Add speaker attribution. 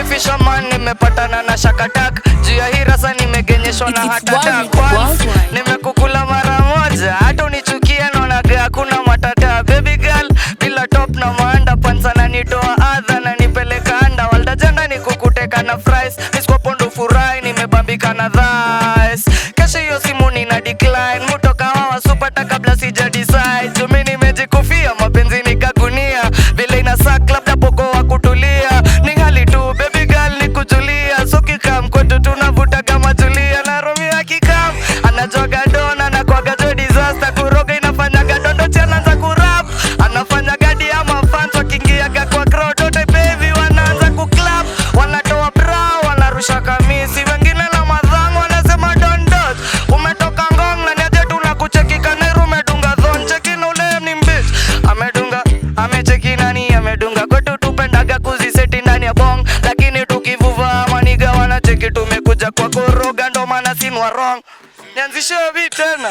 Speaker 1: fisherman nimepatana na shakatak. Juu ya hii rasa nimegenyeshwa na hatata. Nimekukula mara moja, hata unichukie naonaga hakuna matata. Baby girl bila top na maanda pansa na nitoa adha na nipeleka anda. Waldajenga ni kukuteka na fries, miskwa pondo furai nimebambika na thighs. Kesho hiyo simu nina decline, mutoka hawa supata kabla sija decide. Jumi nimejikufia mapenzi nikagunia, vile inasak labda poko wa kutulia. Ningali tu baby girl ni kujulia, so kikam kwetu tunavuta kama Julia. Na Romeo akikam anajoga dona na kwaga jo disaster. Kuroga inafanyaga dondo chiananza kurap, anafanya gadi ama fans wakingiaga kwa crowd. Ote baby wanaanza kuklap, wanatoa bra wanarusha kamisi. Wengine na madhangu wanasema don't dodge. Umetoka ngong na niaje tunakucheki Kanairu umedunga thon. Cheki na ule ni bitch amedunga, amecheki nani amedunga. Kwetu tupendaga kuziseti ndani ya bong, lakini tukivuva maniga wanacheki tumekuja kwa koroga. Ndo maana sinwa wrong, nianzishe beat tena.